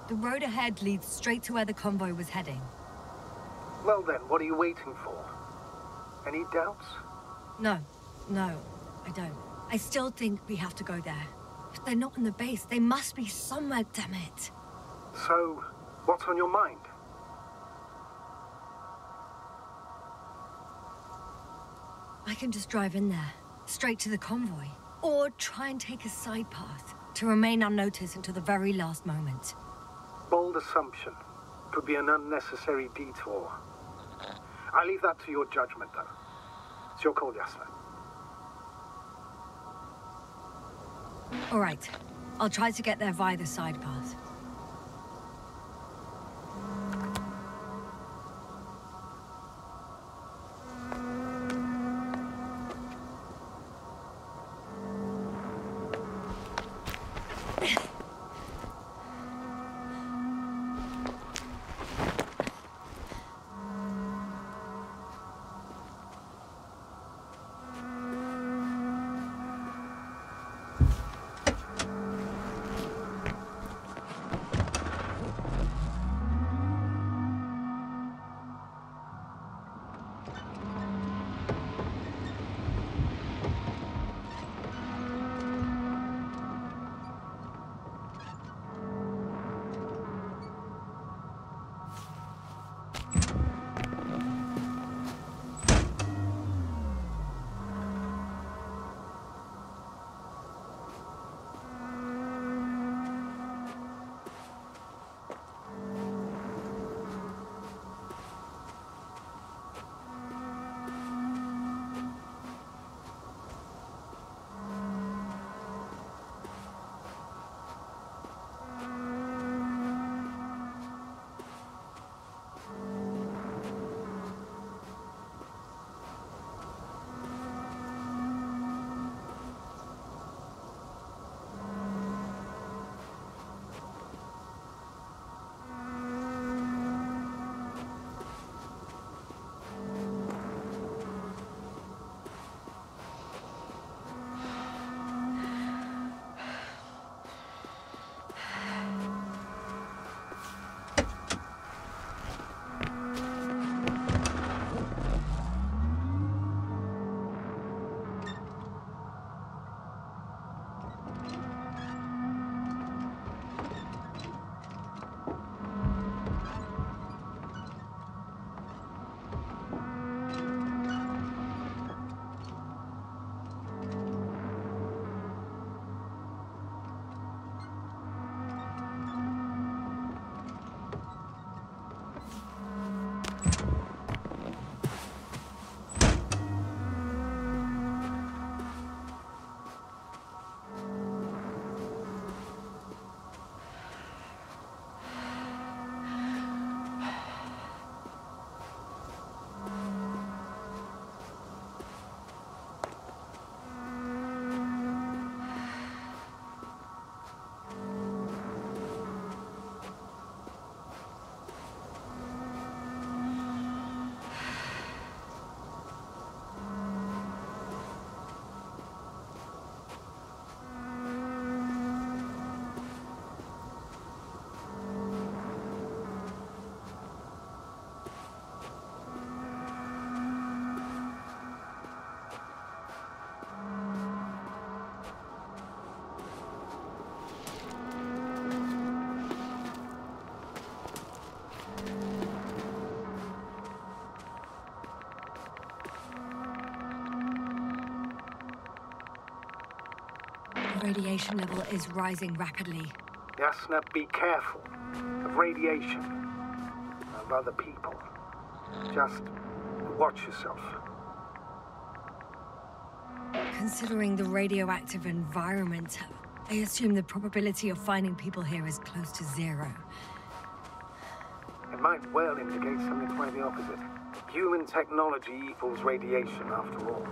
The road ahead leads straight to where the convoy was heading. Well then, what are you waiting for? Any doubts? No, I don't. I still think we have to go there. If they're not in the base, they must be somewhere, damn it. So, what's on your mind? I can just drive in there, straight to the convoy. Or try and take a side path, to remain unnoticed until the very last moment. Bold assumption. Could be an unnecessary detour. I leave that to your judgment, though. It's your call, Jasna. All right. I'll try to get there via the side path. The radiation level is rising rapidly. Jasna, be careful of radiation, of other people. Just watch yourself. Considering the radioactive environment, I assume the probability of finding people here is close to zero. It might well indicate something quite the opposite. Human technology equals radiation, after all.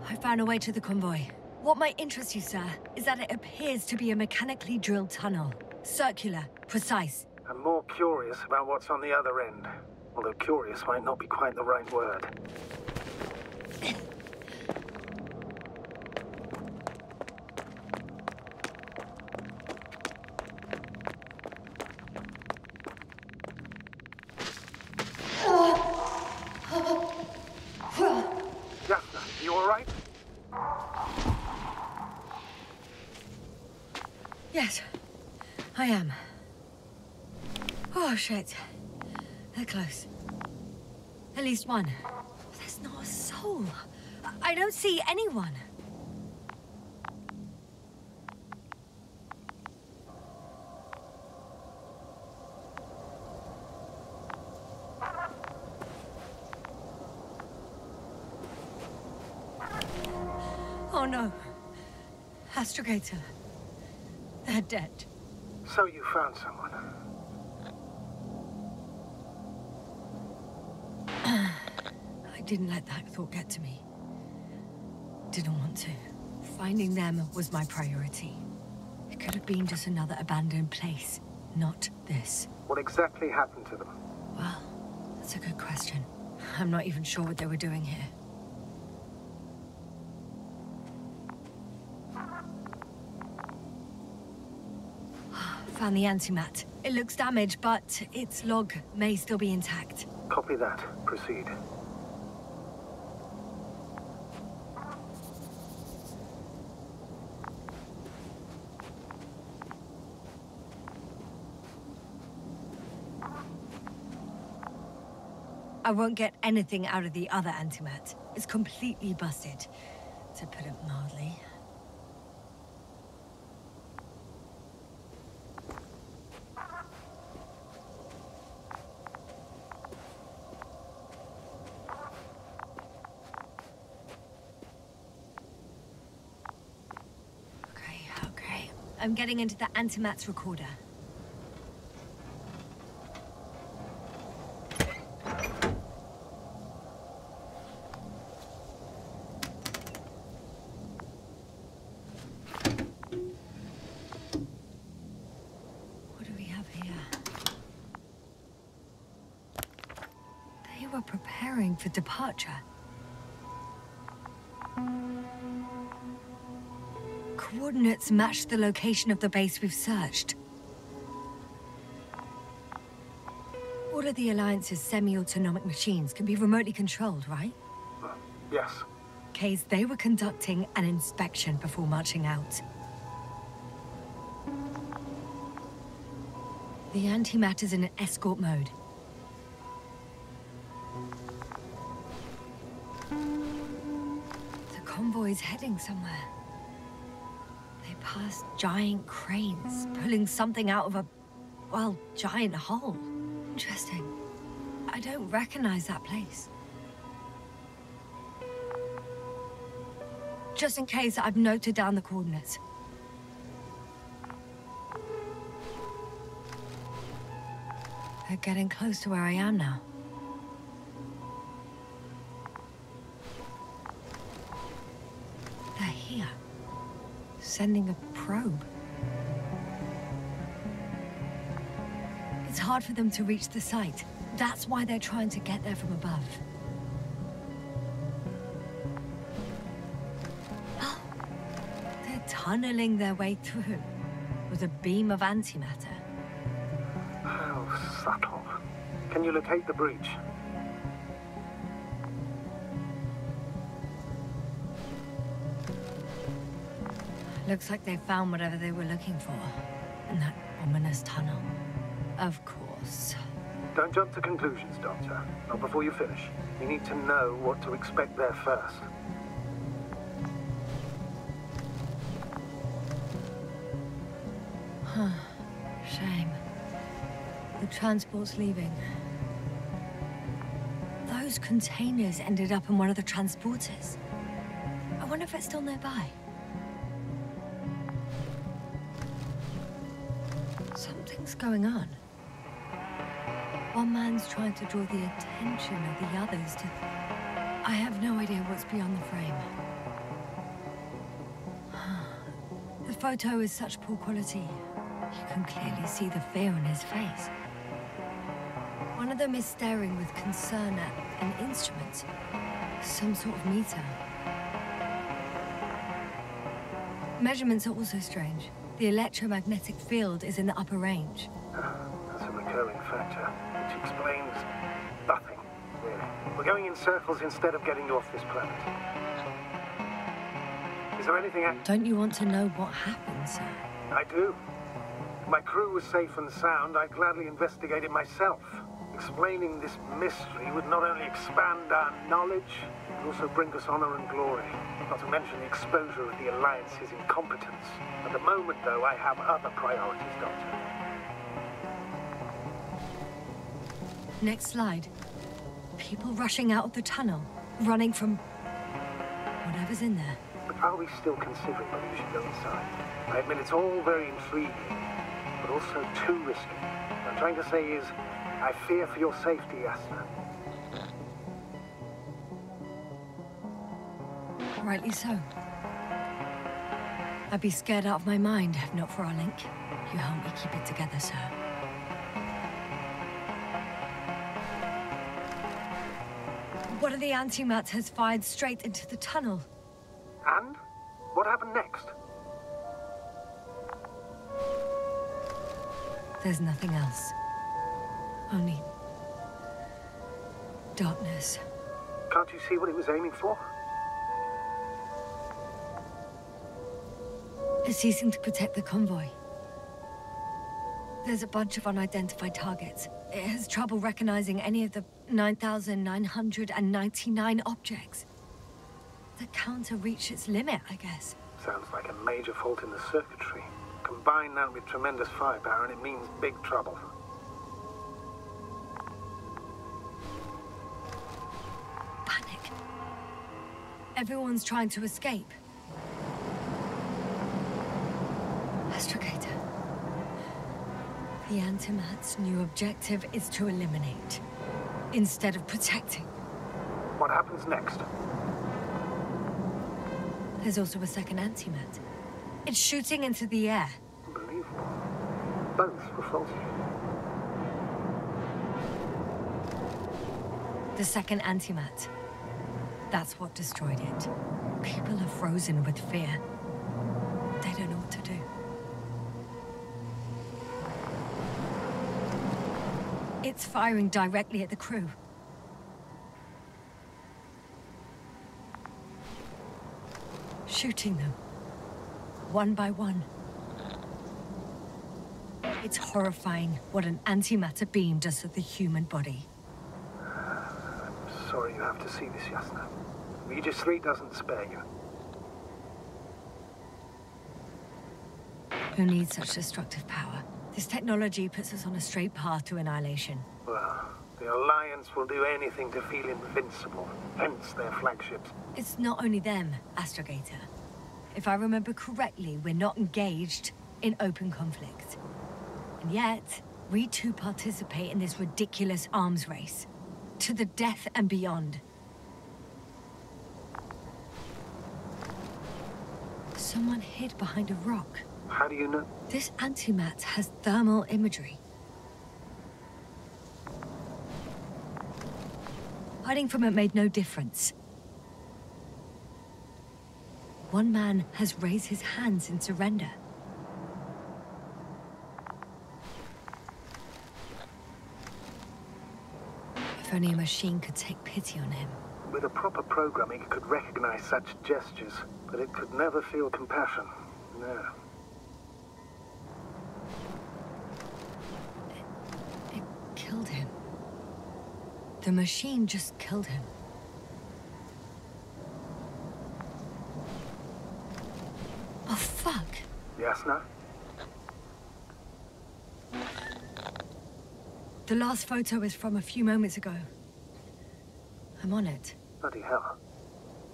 I found a way to the convoy. What might interest you, sir, is that it appears to be a mechanically drilled tunnel. Circular, precise. I'm more curious about what's on the other end. Although curious might not be quite the right word. Jasna, you all right? Yes, I am. Oh, shit. They're close. At least one. There's not a soul. I don't see anyone. Oh no. Astrogator. They're dead. So you found someone. I didn't let that thought get to me. Didn't want to. Finding them was my priority. It could have been just another abandoned place, not this. What exactly happened to them? Well, that's a good question. I'm not even sure what they were doing here. Found the antimat. It looks damaged, but its log may still be intact. Copy that. Proceed. I won't get anything out of the other antimat. It's completely busted, to put it mildly. Okay. I'm getting into the antimat's recorder. Preparing for departure. Coordinates match the location of the base we've searched. All of the Alliance's semi-autonomic machines can be remotely controlled, right? Yes. Case they were conducting an inspection before marching out. The antimatter's in an escort mode. Convoy's heading somewhere. They passed giant cranes, pulling something out of a, well, giant hole. Interesting. I don't recognize that place. Just in case, I've noted down the coordinates. They're getting close to where I am now. Sending a probe. It's hard for them to reach the site. That's why they're trying to get there from above. Oh, they're tunneling their way through with a beam of antimatter. How subtle. Can you locate the breach? Looks like they found whatever they were looking for in that ominous tunnel. Of course. Don't jump to conclusions, Doctor. Not before you finish. You need to know what to expect there first. Huh. Shame. The transport's leaving. Those containers ended up in one of the transporters. I wonder if it's still nearby. Something's going on. One man's trying to draw the attention of the others to... I have no idea what's beyond the frame. The photo is such poor quality. You can clearly see the fear on his face. One of them is staring with concern at an instrument. Some sort of meter. Measurements are also strange. The electromagnetic field is in the upper range. That's a recurring factor, which explains nothing, really. We're going in circles instead of getting you off this planet. Is there anything Don't you want to know what happened, sir? I do. If my crew was safe and sound, I'd gladly investigate it myself. Explaining this mystery would not only expand our knowledge, but also bring us honor and glory. Not to mention the exposure of the Alliance's incompetence. At the moment, though, I have other priorities, Doctor. Next slide. People rushing out of the tunnel, running from whatever's in there. But are we still considering whether we should go inside? I admit it's all very intriguing, but also too risky. What I'm trying to say is, I fear for your safety, Yasna. Rightly so. I'd be scared out of my mind if not for our link. You help me keep it together, sir. One of the antimats has fired straight into the tunnel. And? What happened next? There's nothing else. Only darkness. Can't you see what it was aiming for? It's ceasing to protect the convoy. There's a bunch of unidentified targets. It has trouble recognizing any of the 9,999 objects. The counter reached its limit, I guess. Sounds like a major fault in the circuitry. Combine that with tremendous firepower and it means big trouble. Panic. Everyone's trying to escape. Astrogator. The Antimat's new objective is to eliminate, instead of protecting. What happens next? There's also a second Antimat. It's shooting into the air. Unbelievable. Both were faulty. The second Antimat. That's what destroyed it. People are frozen with fear. They don't know what to do. It's firing directly at the crew. Shooting them. One by one. It's horrifying what an antimatter beam does to the human body. I'm sorry you have to see this, Yasna. Regis 3 doesn't spare you. Who needs such destructive power? This technology puts us on a straight path to annihilation. Well, the Alliance will do anything to feel invincible, hence their flagships. It's not only them, Astrogator. If I remember correctly, we're not engaged in open conflict. And yet, we too participate in this ridiculous arms race. To the death and beyond. Someone hid behind a rock. How do you know? This antimat has thermal imagery. Hiding from it made no difference. One man has raised his hands in surrender. If only a machine could take pity on him. With a proper programming, it could recognize such gestures, but it could never feel compassion. No. It killed him. The machine just killed him. Oh, fuck. Yasna? The last photo is from a few moments ago. I'm on it. Bloody hell.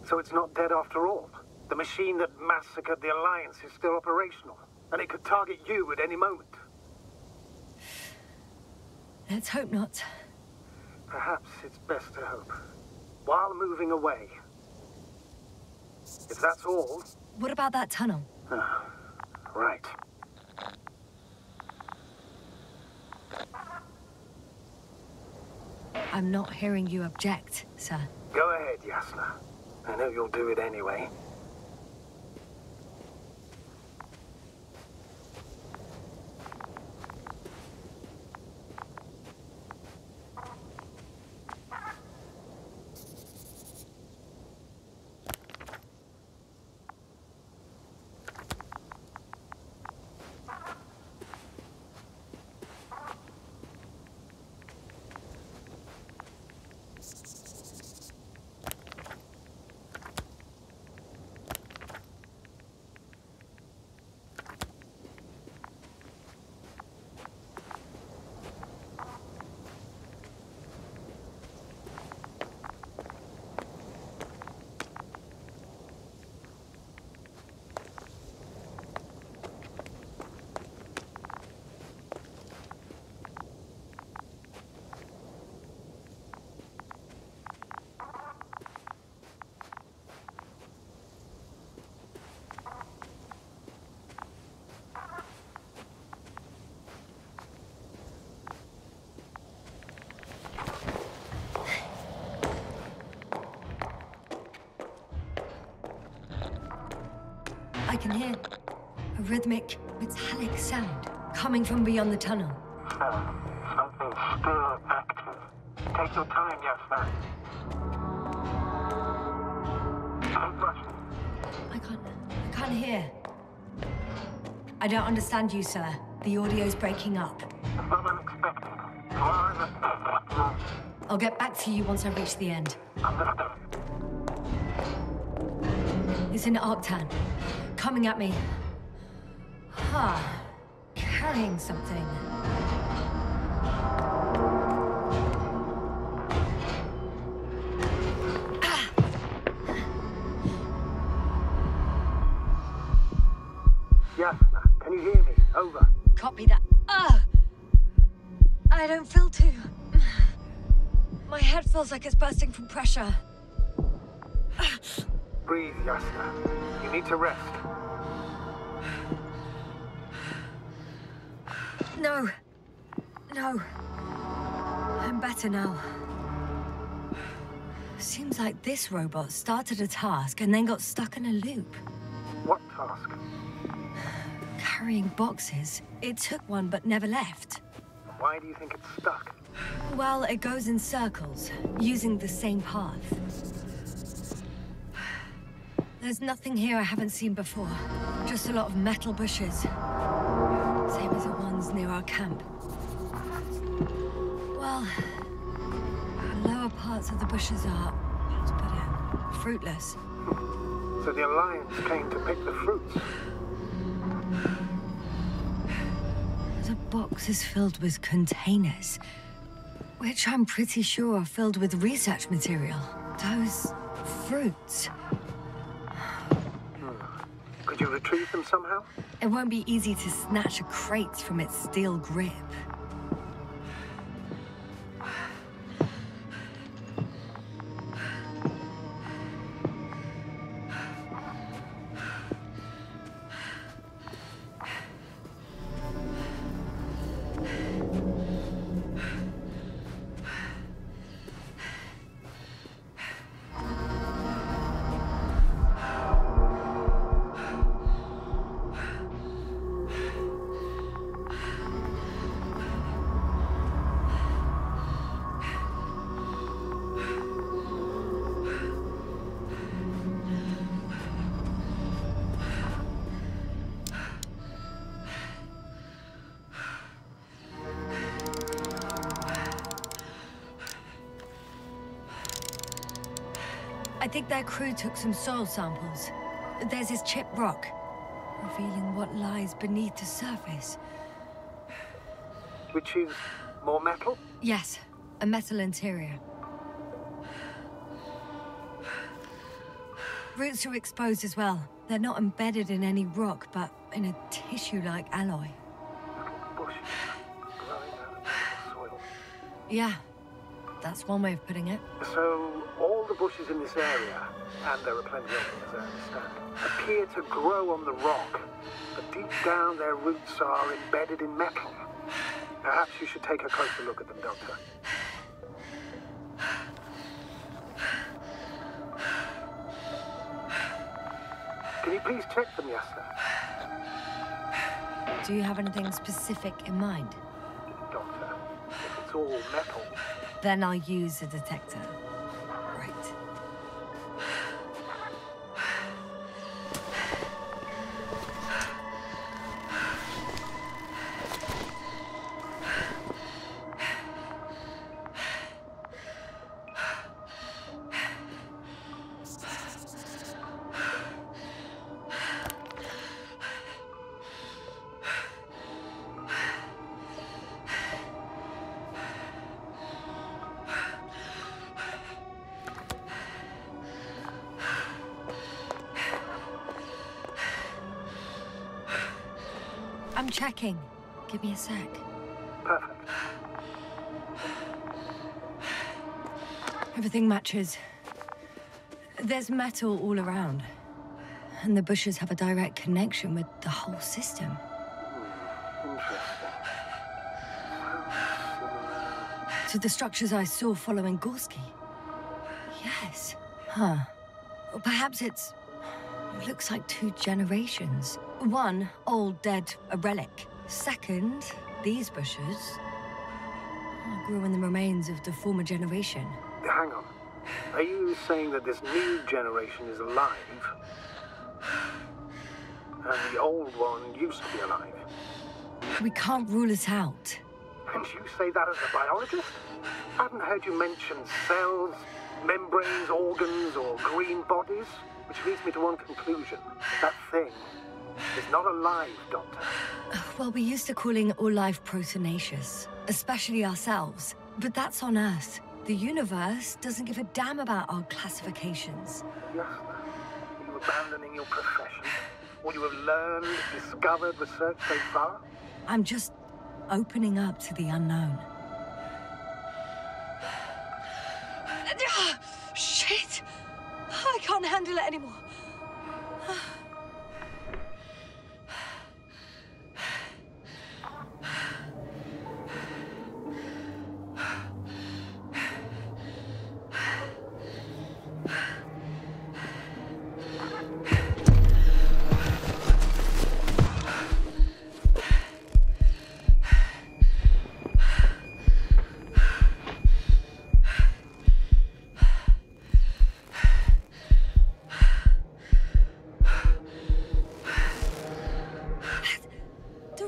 So it's not dead after all? The machine that massacred the Alliance is still operational, and it could target you at any moment. Let's hope not. Perhaps it's best to hope. While moving away. If that's all... What about that tunnel? Right. I'm not hearing you object, sir. Go ahead, Yasna. I know you'll do it anyway. I can hear a rhythmic, metallic sound coming from beyond the tunnel. Something's still active. Take your time, Yasna. Keep rushing. I can't hear. I don't understand you, sir. The audio's breaking up. It's not unexpected. I'll get back to you once I reach the end. Understood. It's an Arctan. Coming at me. Carrying something. Yasna, can you hear me? Over. Copy that. I don't feel too... My head feels like it's bursting from pressure. Breathe, Yasna. You need to rest. No. I'm better now. Seems like this robot started a task and then got stuck in a loop. What task? Carrying boxes. It took one but never left. Why do you think it's stuck? Well, it goes in circles, using the same path. There's nothing here I haven't seen before. Just a lot of metal bushes. Same as the ones near our camp. Well, the lower parts of the bushes are, how to put it, fruitless. So the Alliance came to pick the fruits. The box is filled with containers, which I'm pretty sure are filled with research material. Those fruits. Could you retrieve them somehow? It won't be easy to snatch a crate from its steel grip. I think their crew took some soil samples. There's this chipped rock, revealing what lies beneath the surface. Which is more metal? Yes, a metal interior. Roots are exposed as well. They're not embedded in any rock, but in a tissue-like alloy. Bushes growing out of the soil. Yeah, that's one way of putting it. So, all the bushes in this area, and there are plenty of them as I understand, appear to grow on the rock, but deep down their roots are embedded in metal. Perhaps you should take a closer look at them, Doctor. Can you please check them, Yasna? Do you have anything specific in mind? Doctor, if it's all metal... Then I'll use a detector. Right. I'm checking. Give me a sec. Perfect. Everything matches. There's metal all around. And the bushes have a direct connection with the whole system. Interesting. To the structures I saw following Gorski. Yes. Huh. Or perhaps it looks like 2 generations. One, old, dead, a relic. Second, these bushes grew in the remains of the former generation. Hang on. Are you saying that this new generation is alive? And the old one used to be alive? We can't rule it out. And you say that as a biologist? I haven't heard you mention cells, membranes, organs, or green bodies, which leads me to one conclusion. That thing is not alive, Doctor. Well, we're used to calling all life proteinaceous, especially ourselves. But that's on Earth. The universe doesn't give a damn about our classifications. Yes, are you abandoning your profession? All you have learned, discovered, researched so far? I'm just opening up to the unknown. Shit! I can't handle it anymore.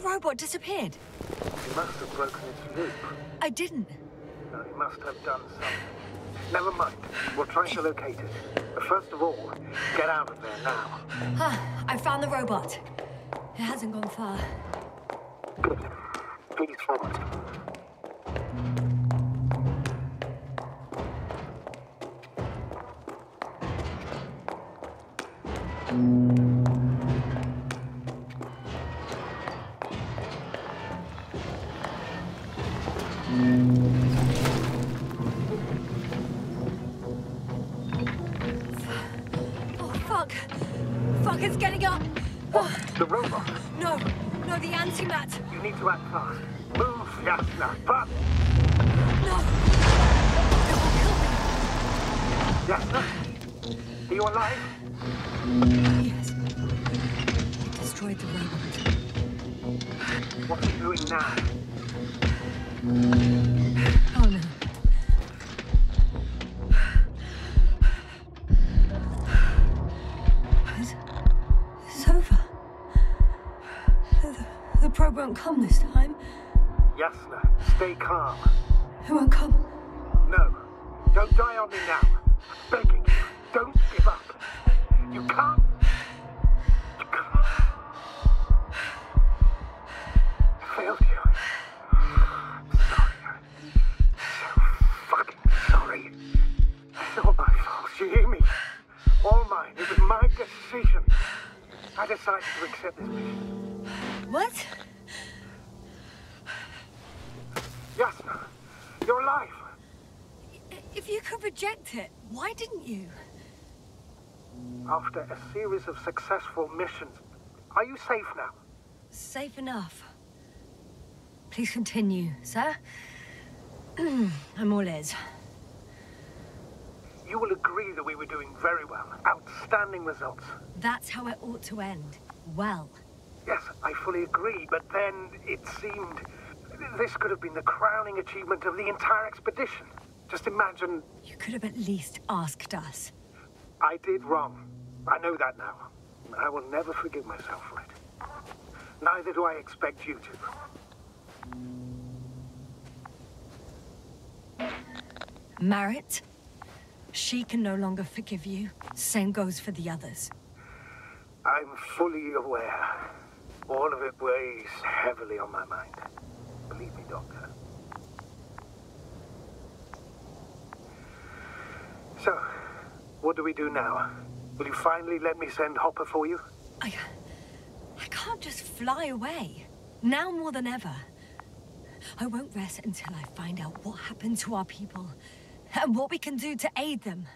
Robot disappeared. You must have broken its loop. I didn't. No, you must have done something. Never mind. We'll try to locate it. But first of all, get out of there now. I found the robot. It hasn't gone far. Good. Please forward. It's getting up! What? The robot? No, the antimat. You need to act fast. Move, Yasna, fast! No! It will kill me! Yasna? Are you alive? Yes. It destroyed the robot. What are you doing now? Oh no. It's over. The probe won't come this time. Yasna, stay calm. It won't come. No. Don't die on me now. I'm begging you. Don't give up. You can't. You can't. I failed you. I'm sorry. I'm so fucking sorry. It's all my fault. You hear me? All mine. It was my decision. I decided to accept this mission. What? Yasna, you're alive. If you could reject it, why didn't you? After a series of successful missions, are you safe now? Safe enough. Please continue, sir. I'm all ears. You will agree that we were doing very well, outstanding results. That's how it ought to end. Well. Yes, I fully agree, but then it seemed... This could have been the crowning achievement of the entire expedition. Just imagine... You could have at least asked us. I did wrong. I know that now. I will never forgive myself for it. Neither do I expect you to. Marit? She can no longer forgive you. Same goes for the others. I'm fully aware. All of it weighs heavily on my mind. Believe me, Doctor. So, what do we do now? Will you finally let me send Hopper for you? I can't just fly away. Now more than ever. I won't rest until I find out what happened to our people and what we can do to aid them.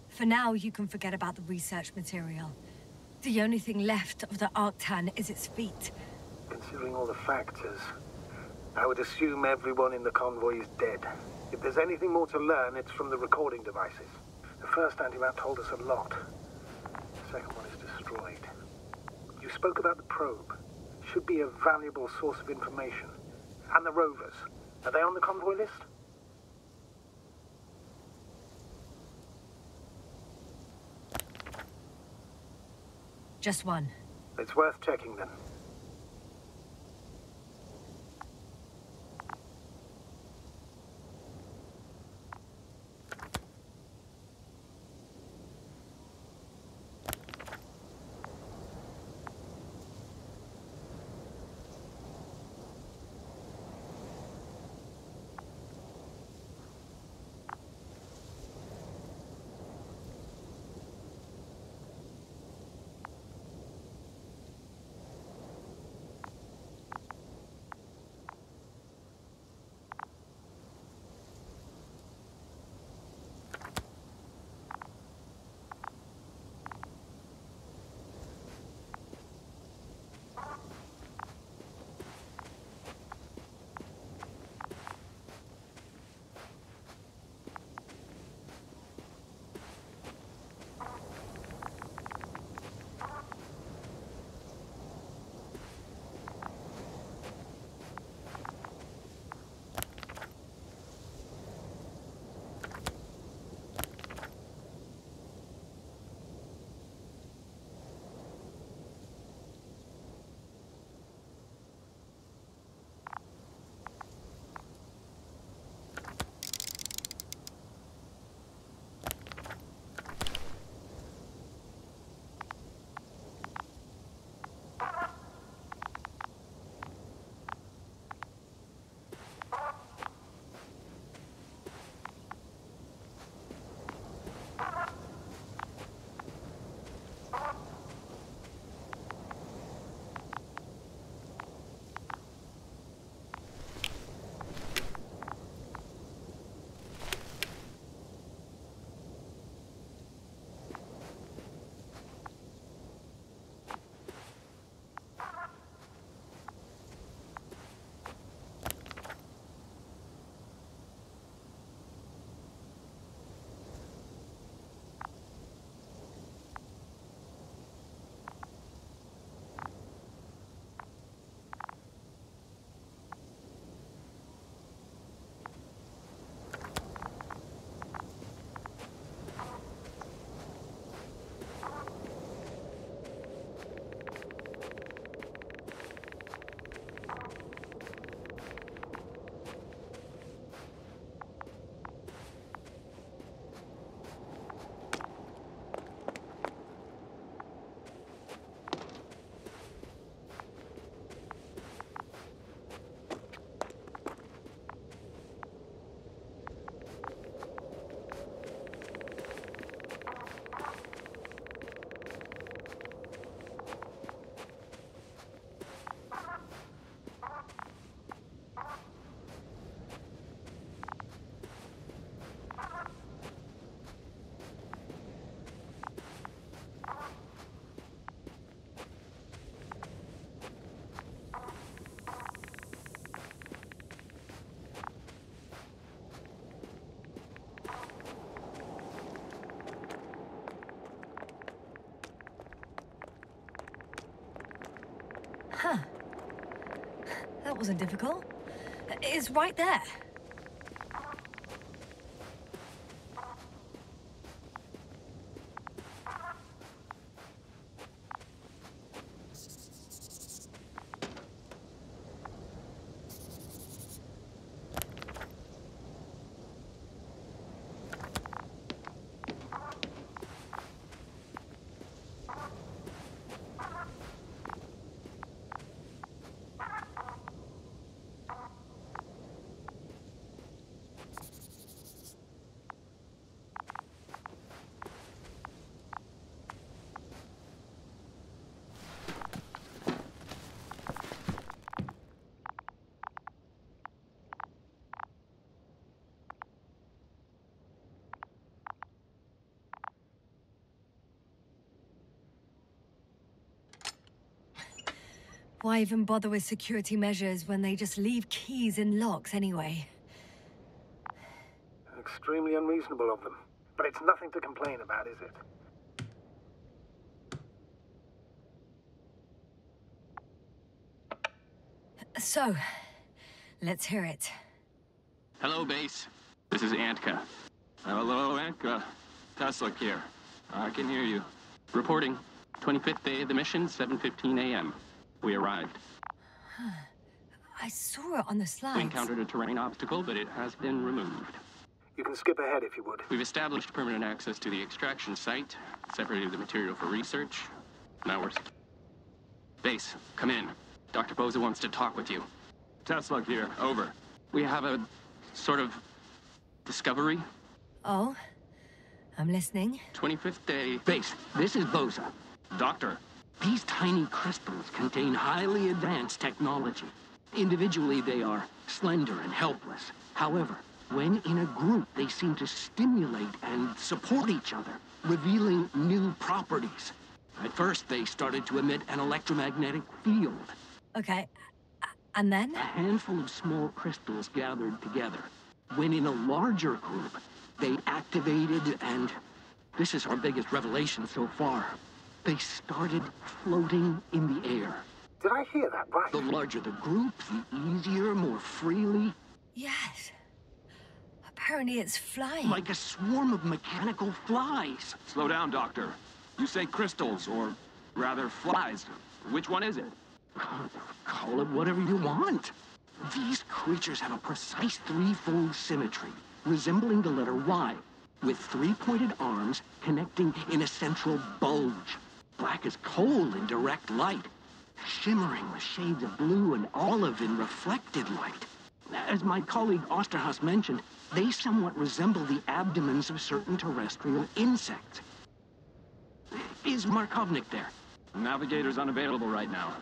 For now, you can forget about the research material. The only thing left of the Arctan is its feet. Considering all the factors, I would assume everyone in the convoy is dead. If there's anything more to learn, it's from the recording devices. The first antimap told us a lot. The second one is destroyed. You spoke about the probe. Should be a valuable source of information. And the rovers. Are they on the convoy list? Just one. It's worth checking then. wasn't difficult. It's right there. Why even bother with security measures when they just leave keys in locks anyway? Extremely unreasonable of them. But it's nothing to complain about, is it? So, let's hear it. Hello, base. This is Antka. Hello, Antka. Tesla here. I can hear you. Reporting. 25th day of the mission, 7:15 a.m. We arrived. I saw it on the slides. We encountered a terrain obstacle, but it has been removed. You can skip ahead if you would. We've established permanent access to the extraction site, separated the material for research. Now we're... Base, come in. Dr. Boza wants to talk with you. Tesla here, over. We have a sort of discovery. Oh, I'm listening. 25th day. Base, this is Boza. Doctor. These tiny crystals contain highly advanced technology. Individually, they are slender and helpless. However, when in a group, they seem to stimulate and support each other, revealing new properties. At first, they started to emit an electromagnetic field. Okay, and then? A handful of small crystals gathered together. When in a larger group, they activated and... This is our biggest revelation so far. They started floating in the air. Did I hear that right? The larger the group, the easier, more freely. Yes. Apparently it's flying. Like a swarm of mechanical flies. Slow down, Doctor. You say crystals, or rather flies. Which one is it? Call it whatever you want. These creatures have a precise threefold symmetry, resembling the letter Y, with three-pointed arms connecting in a central bulge. Black as coal in direct light, shimmering with shades of blue and olive in reflected light. As my colleague Osterhaus mentioned, they somewhat resemble the abdomens of certain terrestrial insects. Is Markovnik there? Navigator's unavailable right now.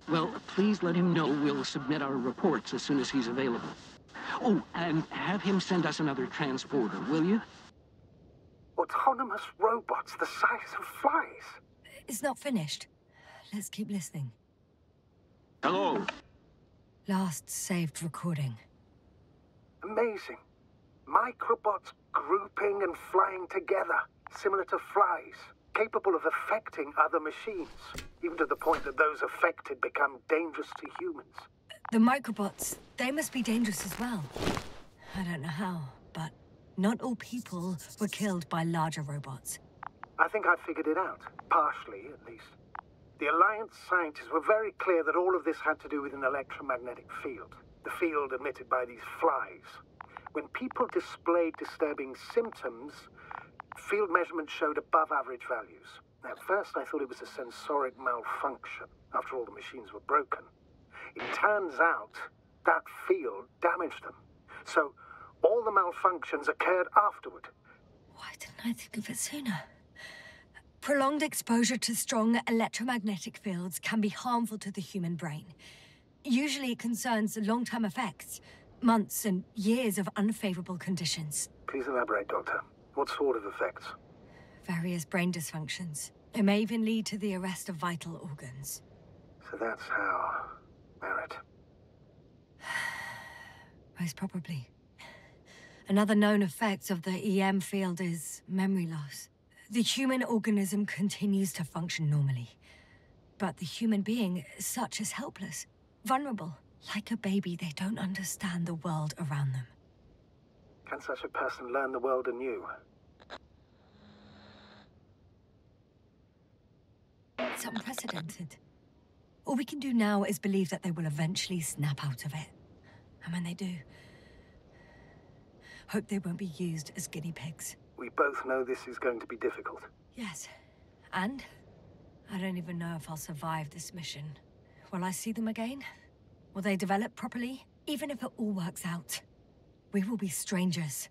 Well, please let him know we'll submit our reports as soon as he's available. Oh, and have him send us another transporter, will you? Autonomous robots the size of flies. It's not finished. Let's keep listening. Hello. Last saved recording. Amazing. Microbots grouping and flying together, similar to flies, capable of affecting other machines, even to the point that those affected become dangerous to humans. The microbots, they must be dangerous as well. I don't know how, but not all people were killed by larger robots. I think I figured it out, partially at least. The Alliance scientists were very clear that all of this had to do with an electromagnetic field, the field emitted by these flies. When people displayed disturbing symptoms, field measurements showed above average values. At first, I thought it was a sensoric malfunction, after all the machines were broken. It turns out that field damaged them. So, all the malfunctions occurred afterward. Why didn't I think of it sooner? Prolonged exposure to strong electromagnetic fields can be harmful to the human brain. Usually it concerns long-term effects, months and years of unfavorable conditions. Please elaborate, Doctor. What sort of effects? Various brain dysfunctions. It may even lead to the arrest of vital organs. So that's how... Merit. Most probably. Another known effect of the EM field is memory loss. The human organism continues to function normally, but the human being, such is helpless, vulnerable, Like a baby, they don't understand the world around them. Can such a person learn the world anew? It's unprecedented. All we can do now is believe that they will eventually snap out of it. And when they do, hope they won't be used as guinea pigs. We both know this is going to be difficult. Yes. And I don't even know if I'll survive this mission. Will I see them again? Will they develop properly? Even if it all works out, we will be strangers.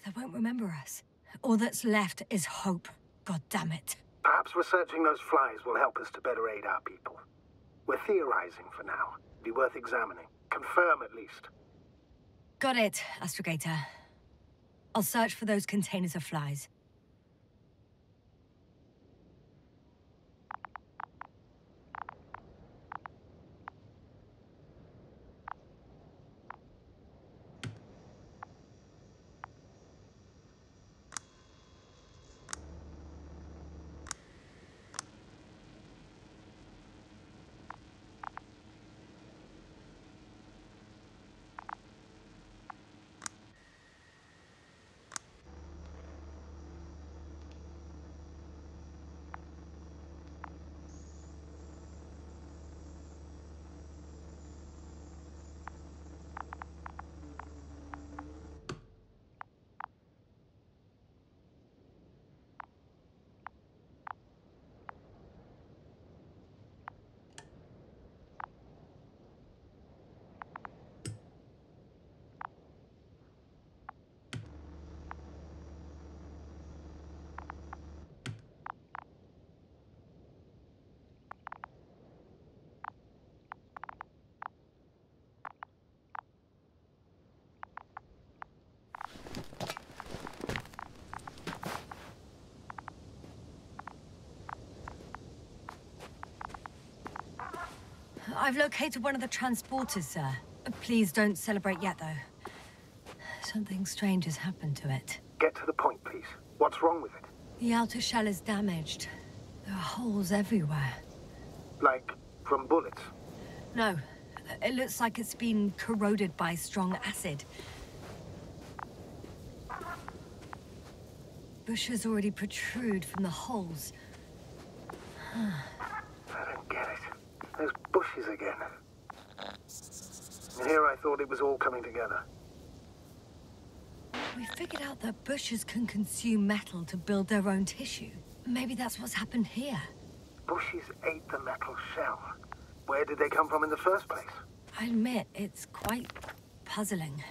They won't remember us. All that's left is hope. God damn it. Perhaps researching those flies will help us to better aid our people. We're theorizing for now. Be worth examining. Confirm at least. Got it, Astrogator. I'll search for those containers of flies. I've located one of the transporters, sir. Please don't celebrate yet, though. Something strange has happened to it. Get to the point, please. What's wrong with it? The outer shell is damaged. There are holes everywhere. Like, from bullets? No. It looks like it's been corroded by strong acid. Bushes already protrude from the holes. I don't get it. Those bushes again. Here I thought it was all coming together. We figured out that bushes can consume metal to build their own tissue. Maybe that's what's happened here. Bushes ate the metal shell. Where did they come from in the first place? I admit, it's quite puzzling.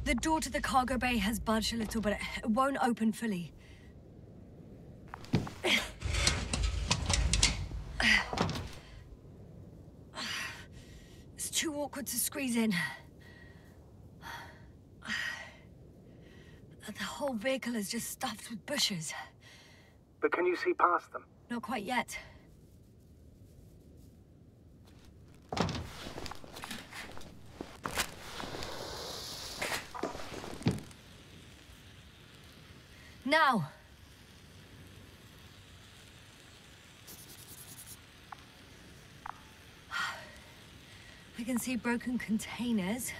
The door to the cargo bay has budged a little, but it won't open fully. It's too awkward to squeeze in. The whole vehicle is just stuffed with bushes. But can you see past them? Not quite yet. Now! I can see broken containers.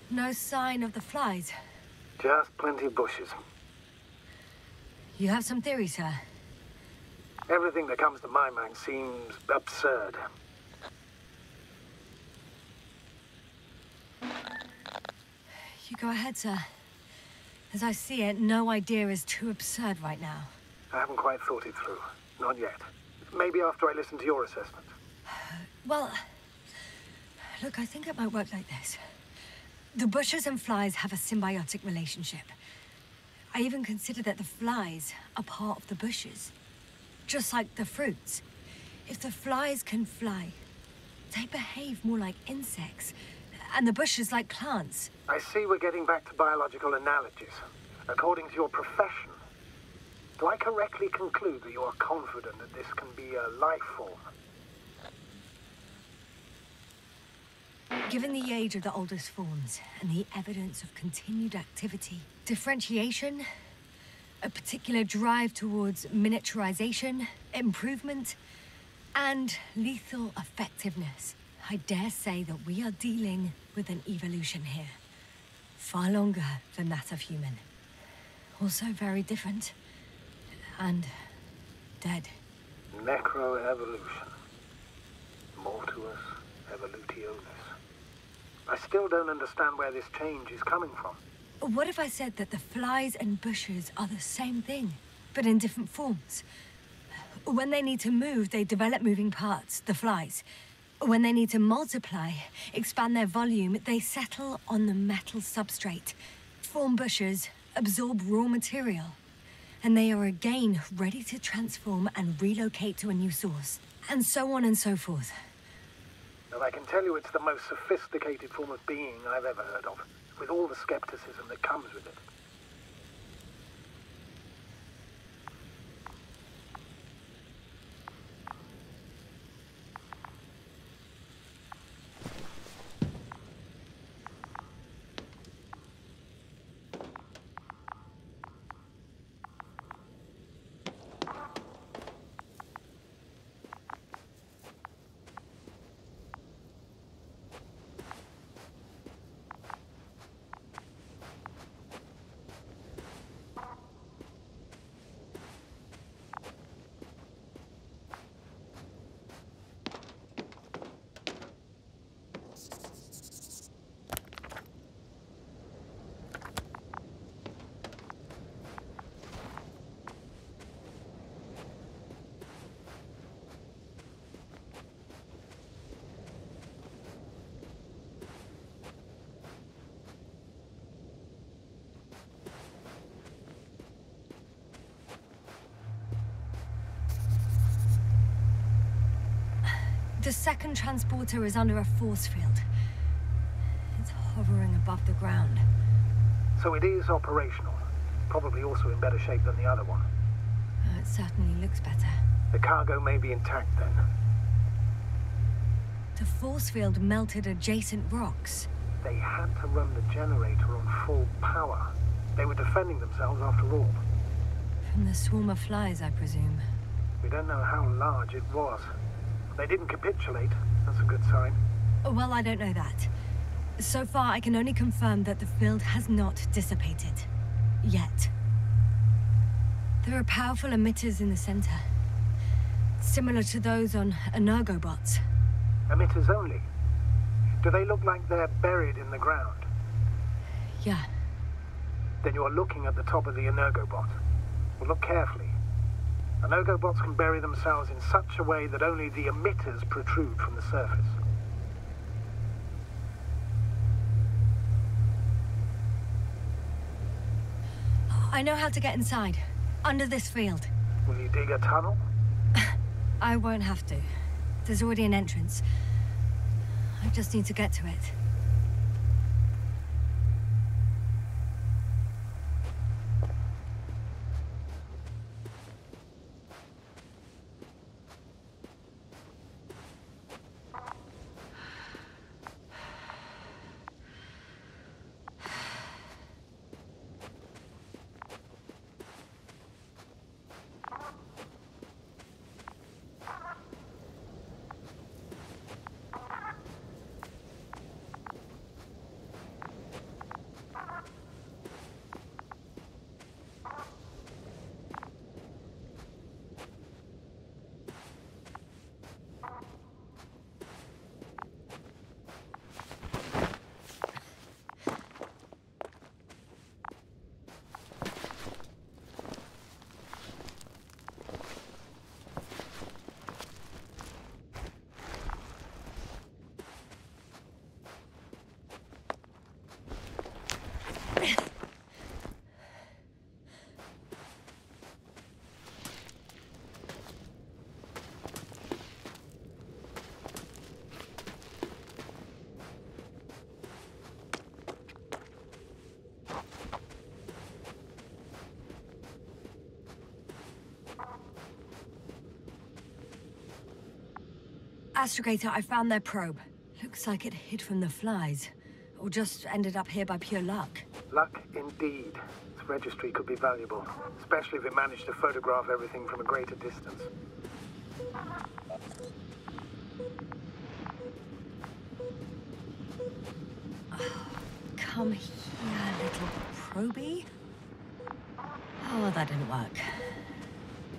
No sign of the flies. Just plenty of bushes. You have some theory, sir? Everything that comes to my mind seems absurd. You go ahead, sir. As I see it, no idea is too absurd right now. I haven't quite thought it through. Not yet. Maybe after I listen to your assessment. Well, look, I think it might work like this. The bushes and flies have a symbiotic relationship. I even consider that the flies are part of the bushes. Just like the fruits. If the flies can fly, they behave more like insects, and the bushes like plants. I see we're getting back to biological analogies. According to your profession, do I correctly conclude that you are confident that this can be a life form? Given the age of the oldest forms and the evidence of continued activity, differentiation, a particular drive towards miniaturization, improvement, and lethal effectiveness, I dare say that we are dealing with an evolution here. Far longer than that of human. Also very different. And dead. Necroevolution. Mortuus evolutionis. I still don't understand where this change is coming from. What if I said that the flies and bushes are the same thing, but in different forms? When they need to move, they develop moving parts, the flies. When they need to multiply, expand their volume, they settle on the metal substrate, form bushes, absorb raw material. And they are again ready to transform and relocate to a new source. And so on and so forth. And I can tell you it's the most sophisticated form of being I've ever heard of, with all the skepticism that comes with it. The second transporter is under a force field. It's hovering above the ground. So it is operational. Probably also in better shape than the other one. It certainly looks better. The cargo may be intact then. The force field melted adjacent rocks. They had to run the generator on full power. They were defending themselves after all. From the swarm of flies, I presume. We don't know how large it was. They didn't capitulate. That's a good sign. Well, I don't know that. So far, I can only confirm that the field has not dissipated. Yet. There are powerful emitters in the center. Similar to those on Energobots. Emitters only? Do they look like they're buried in the ground? Yeah. Then you're looking at the top of the Energobot. Well, look carefully. Energobots can bury themselves in such a way that only the emitters protrude from the surface. I know how to get inside. Under this field. Will you dig a tunnel? I won't have to. There's already an entrance. I just need to get to it. Astrogator, I found their probe. Looks like it hid from the flies. Or just ended up here by pure luck. Luck indeed. Its registry could be valuable, especially if it managed to photograph everything from a greater distance. Come here, little probie. Oh, that didn't work.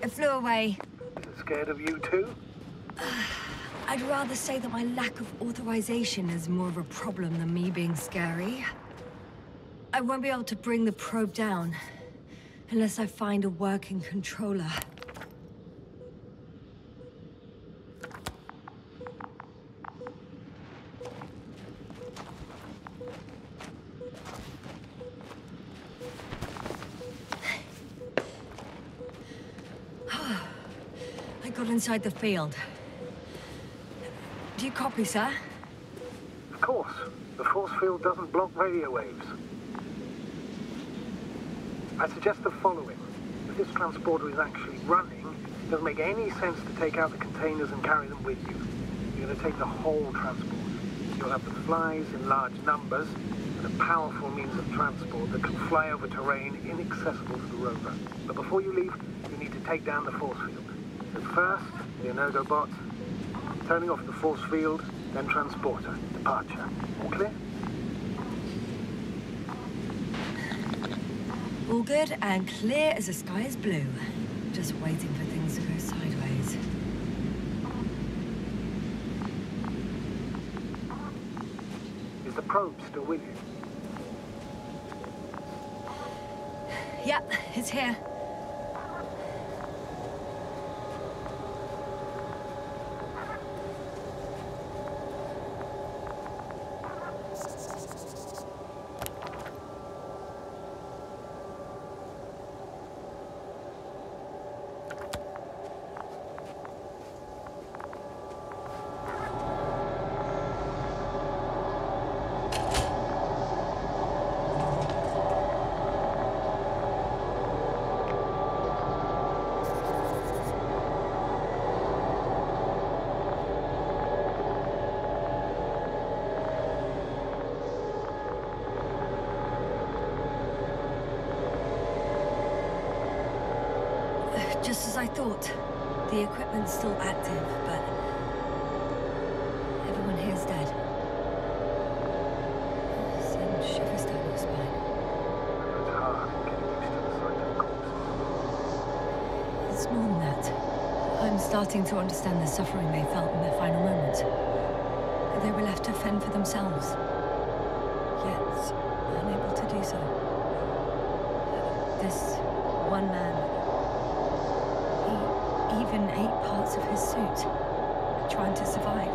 It flew away. Is it scared of you too? I'd rather say that my lack of authorization is more of a problem than me being scary. I won't be able to bring the probe down unless I find a working controller. I got inside the field. Do you copy, sir? Of course. The force field doesn't block radio waves. I suggest the following. If this transporter is actually running, it doesn't make any sense to take out the containers and carry them with you. You're going to take the whole transport. You'll have the flies in large numbers, and a powerful means of transport that can fly over terrain inaccessible to the rover. But before you leave, you need to take down the force field. So first, the Energobot, turning off the force field, then transporter, departure. All clear? All good and clear as the sky is blue. Just waiting for things to go sideways. Is the probe still with you? Yep, it's here. Just as I thought. The equipment's still active, but everyone here's dead. Send shivers down your spine. It's hard getting used to the sight of corpses. It's more than that. I'm starting to understand the suffering they felt in their final moments. They were left to fend for themselves, yet unable to do so. This one man, he even ate parts of his suit, trying to survive.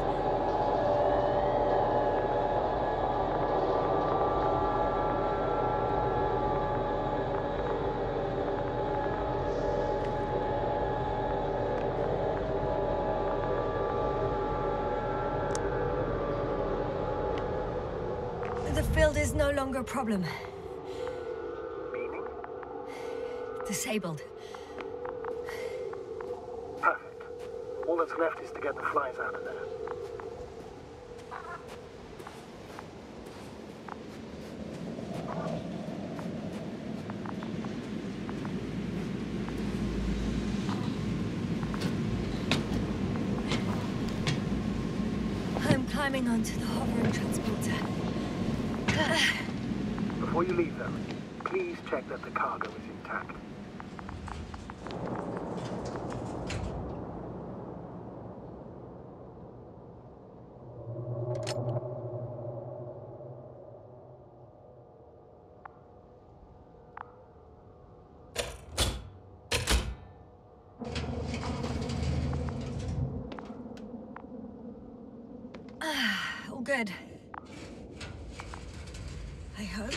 The field is no longer a problem. Meaning? Disabled. Perfect. All that's left is to get the flies out of there. I'm climbing onto the hovering transporter. Before you leave, though, please check that the cargo is intact. All good. I hope.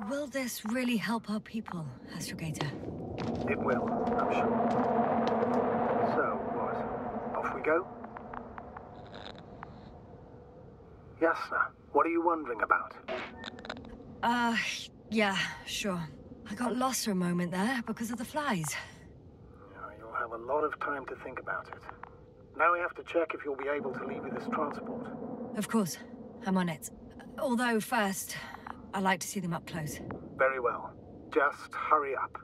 Will this really help our people, Astrogator? It will, I'm sure. So, what? Off we go? Yasna, what are you wondering about? Yeah, sure. I got lost for a moment there because of the flies. You'll have a lot of time to think about it. Now we have to check if you'll be able to leave with this transport. Of course. I'm on it. Although first, I'd like to see them up close. Very well. Just hurry up.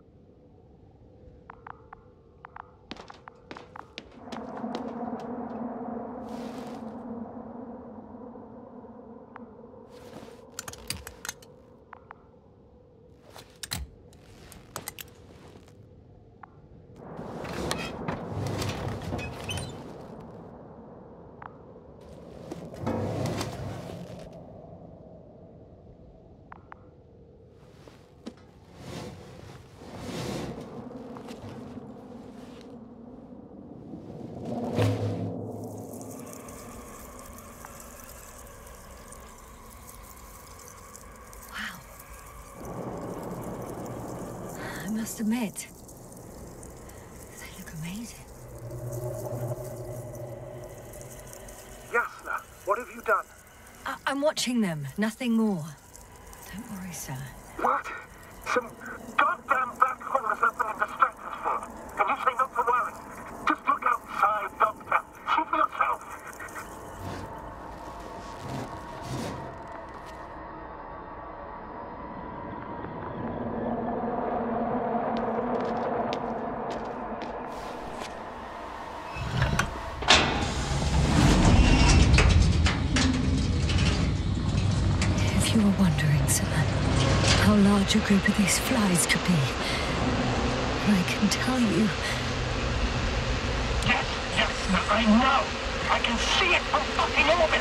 I must admit, they look amazing. Yasna, what have you done? I'm watching them, nothing more. Don't worry, sir. What? Some goddamn black holes have been in the stratosphere. And you say not to worry. Just look outside, Doctor. See for yourself. If you were wondering, sir, how large a group of these flies could be, I can tell you. Yes, I know. I can see it from fucking orbit.